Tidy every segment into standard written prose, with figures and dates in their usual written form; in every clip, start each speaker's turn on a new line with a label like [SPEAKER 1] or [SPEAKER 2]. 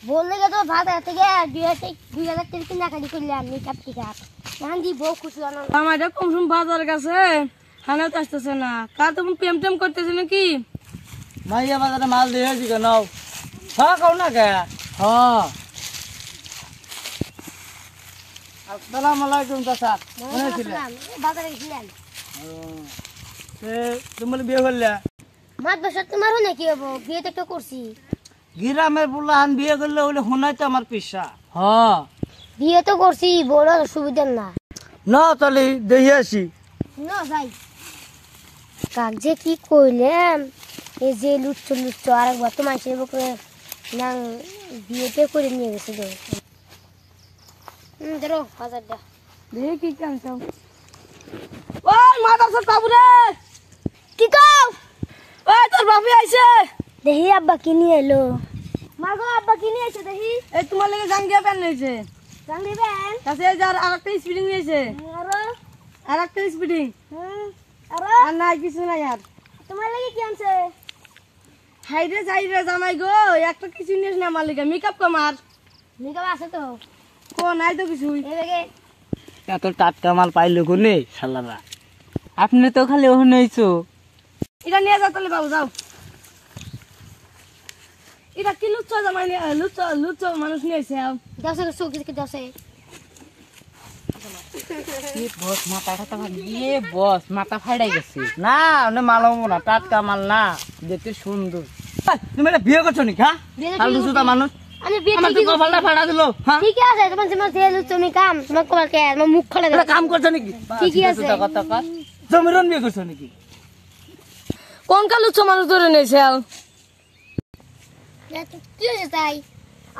[SPEAKER 1] বললে তো ভাত থেকে 2000 টাকা কিনা খালি করলাম মেকআপ টিকাপ এখন দি বউ খুশি হলো
[SPEAKER 2] আমাদের কুমসুম বাজার কাছে হানা তো আসতেছে না কার তুমি প্রেম টেম করতেছে নাকি
[SPEAKER 3] মাইয়া বাজারে মাল দিয়েছি কেন হ্যাঁ কও না কে হ্যাঁ আসসালামু আলাইকুম চাচা মনে ছিল
[SPEAKER 1] বাজারে গেছিলাম
[SPEAKER 3] তুমি বিয়ে করলে
[SPEAKER 1] মাত বছর তোমারও নাকি হবো বিয়ে তো একটা করছি
[SPEAKER 3] গ্রামের বুলাহান বিয়ে করলে ওগুলো শোনাই তো আমার পেশা হ্যাঁ
[SPEAKER 1] বিয়ে তো করছি বড় সুবিধা না
[SPEAKER 3] না তাহলে দেখে আসি
[SPEAKER 1] না ভাই কাক যে কি কইলাম এই যে লুচ্চ আরেকবার তো মানুষের বুকে না বিয়েতে করে নিয়ে গেছে ধরো বাজারটা
[SPEAKER 2] দেখি কি কামছাও ওই মাদারসা কাবুরে
[SPEAKER 1] কি কও
[SPEAKER 2] ওই তোর বাপি আইছে
[SPEAKER 1] দেখি আব্বা কি নিয়ে এলো মাগো আব্বা কি নিয়ে এসে দেখি
[SPEAKER 2] এই তোমার লাগে জাঙ্গিয়া প্যান নিয়েছে
[SPEAKER 1] জানি বেন
[SPEAKER 2] কাছে যার আরেকটা স্পিডিং নিয়েছে
[SPEAKER 1] আরো
[SPEAKER 2] আরেকটা স্পিডিং
[SPEAKER 1] আরো
[SPEAKER 2] আর নাই কিছু নাই আর
[SPEAKER 1] তোমার লাগে কি আনছে
[SPEAKER 2] হাইরে যাইরে জামাই গো একটা কিছু নিস না আমার লাগে মেকআপ কমার
[SPEAKER 1] মেকআপ আছে তো
[SPEAKER 2] কো নাই তো কিছুই
[SPEAKER 1] এই দেখে
[SPEAKER 3] এত টাটকা মাল পাইলো কোনে শালারা আপনি তো খালি ওখানে হইছো
[SPEAKER 2] এটা নিয়ে যাও তাহলে বাবু যাও এটা কি লুচ্চ জামাই লুচ্চ মানুষ নিয়েছে
[SPEAKER 1] দশে চোখ দেখে দশে
[SPEAKER 3] বস মাথা খাতা দিয়ে বস মাথা ফাড়াই গেছে না ওনে মাল হবো না টাটকা মাল না দেখতে সুন্দর তুমি এটা বিয়ে করছো নাকি হ্যাঁ ফালতু সুতা মানুষ
[SPEAKER 1] আমি বিয়ে
[SPEAKER 3] আমার তো কপালটা ফাড়া দিলো হ্যাঁ
[SPEAKER 1] ঠিক আছে তোমার তোমার যে তুমি কাম তোমার কবার কে আমার মুখ খোলা
[SPEAKER 3] এটা কাম করছো নাকি
[SPEAKER 1] ঠিকই আছে।
[SPEAKER 3] সুতা কথা কর জমিরন বিয়ে করছো নাকি
[SPEAKER 2] কোন কা লুচ্চ মানুষ ধরে নিয়েছে
[SPEAKER 1] কি হয়েছে তাই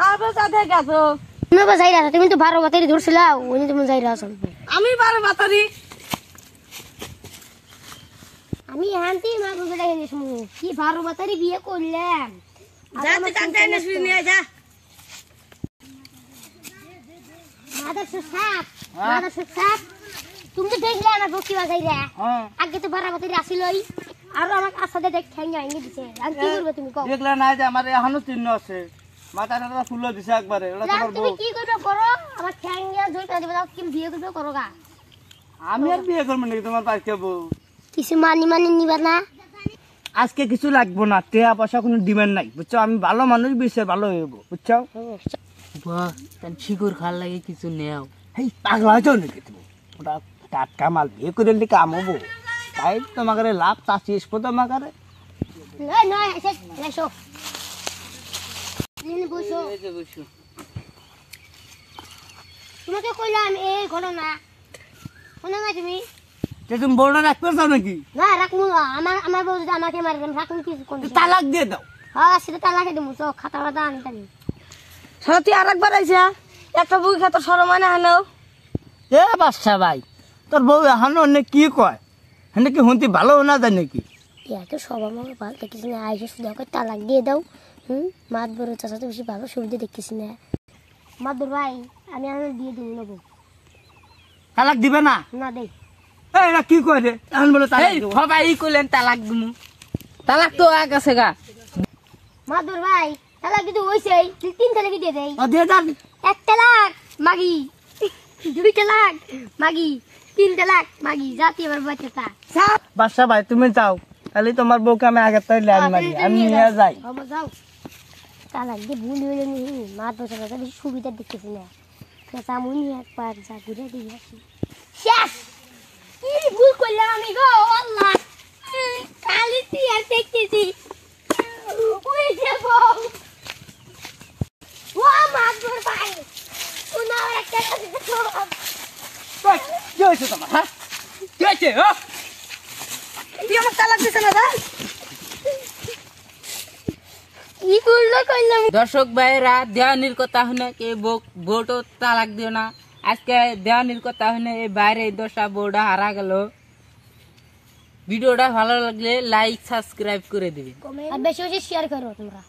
[SPEAKER 2] আর সাথে গেছো
[SPEAKER 1] তুমি বা যাই রাখো তুমি তো 12 বাতারি ধরছিলাও ওই তুমি যাই রাখো
[SPEAKER 2] আমি বারে বাতারি
[SPEAKER 1] আমি হান্তি মা গুলো দেখে নিস কি 12 বাতারি বিয়ে করলাম
[SPEAKER 2] যাতে কান্তে নিয়ে নিয়ে যা
[SPEAKER 1] মাদার সুসাপ তুমি তো দেখলে আমার বকি বাজাই রে
[SPEAKER 3] হ্যাঁ
[SPEAKER 1] আগে তো 12 বাতারি আসিলই আর আমার আসাতে দেখ ঠ্যাঙ্গা ভেঙে দিছে আর কি করবে তুমি কও
[SPEAKER 3] দেখলে না যে আমার এখনো চিহ্ন আছে মাথাটা ফুল দিছে একবারে ওটা
[SPEAKER 1] জান
[SPEAKER 3] তোমার
[SPEAKER 1] তুমি
[SPEAKER 3] বউ
[SPEAKER 1] কি করবে করো আমার ঠ্যাঙ্গা জড়িয়ে দিবে দাও কি বিয়ে করবে করো গা
[SPEAKER 3] আমি আর বিয়ে করবো নাকি তোমার পাশে বউ
[SPEAKER 1] কিছু মানি নিবা না
[SPEAKER 3] আজকে কিছু লাগবো না টাকা পয়সা কোনো ডিমান্ড নাই বুঝছো আমি ভালো মানুষ বিশ্বের ভালো হইব বুঝছো
[SPEAKER 4] বাহ তার শিকড় খাল লাগে কিছু নেও
[SPEAKER 3] এই পাগলা হয়েছো নাকি তুমি ওটা টাটকা মাল বিয়ে করে নিলে কাম হবো তাই তোমাকে লাভ চাষি এসবো তোমাকে
[SPEAKER 1] নয় নয় এসে এসো নিন বসো তোমাকে কইলাম এই ঘটনা শোনো না তুমি
[SPEAKER 3] তুমি বউটা রাখতে চাও নাকি
[SPEAKER 1] না রাখবো না আমার বউ যদি আমাকে মারে রাখুন কি কোন
[SPEAKER 3] তালাক দিয়ে দাও
[SPEAKER 1] হ্যাঁ সেটা তালাকে দেবো তো খাতা খাতা আনি তানি
[SPEAKER 2] সারা তুই আরেকবার আইছে একটা বুকি খাতা সরমানে হানো
[SPEAKER 3] এ বাচ্চা ভাই তোর বউ এখন অন্য কি কয় হেন কি হুন্তি ভালো না যায় নাকি
[SPEAKER 1] এত সব আমাকে ভালো দেখিস না আইসে শুধু আমাকে তালাক দিয়ে দাও মাত বড় চাষা তো বেশি ভালো সুবিধা দেখিস না মাদুর ভাই আমি আমার দিয়ে দিব নেবো
[SPEAKER 3] তালাক দিবে না
[SPEAKER 1] না দেই
[SPEAKER 3] এরা কি কয় রে এখন বলে তালাক
[SPEAKER 4] এই
[SPEAKER 3] দেবো।
[SPEAKER 4] সবাই কইলেন তালাক দিমু তালাক তো আগ আছে গা
[SPEAKER 1] মাদুর ভাই তালাক কিন্তু হইছেই 3 তালাক দিয়ে দেই
[SPEAKER 3] ও দিয়ে দাও
[SPEAKER 1] 1 তালাক মাগি 2 তালাক মাগি 3 তালাক মাগি জাতি আমার বাচ্চাটা
[SPEAKER 3] বাচ্চা ভাই তুমি যাও তাহলে তোমার বউকে আমি আগে তাই ল্যান মারি আমি নিয়ে যাই
[SPEAKER 1] আমার যাও তালাক দিয়ে ভুল হইলে নি মাত বছর বেশি সুবিধা দেখতেছি না চামুনি একবার যা ঘুরে দিয়ে আসি শেষ কি ভুল করলাম আমি গো আল্লাহ খালি টিয়ার দেখতেছি ওই যে বউ ও মাদুর ভাই উনা একটা
[SPEAKER 3] কি হয়েছে তোমার হ্যাঁ কি হয়েছে
[SPEAKER 2] তুই আমার তালাক দিছ না দা
[SPEAKER 1] কি করলো কইলাম
[SPEAKER 4] দর্শক ভাইরা দেওয়ানির কথা শুনে কে বউটো তালাক দিও না আজকে দেওয়ানির কথা শুনে এই বাইরে এই দশা বউটা হারা গেল ভিডিওটা ভালো লাগলে লাইক সাবস্ক্রাইব করে দিবে
[SPEAKER 1] আর বেশি বেশি শেয়ার করো তোমরা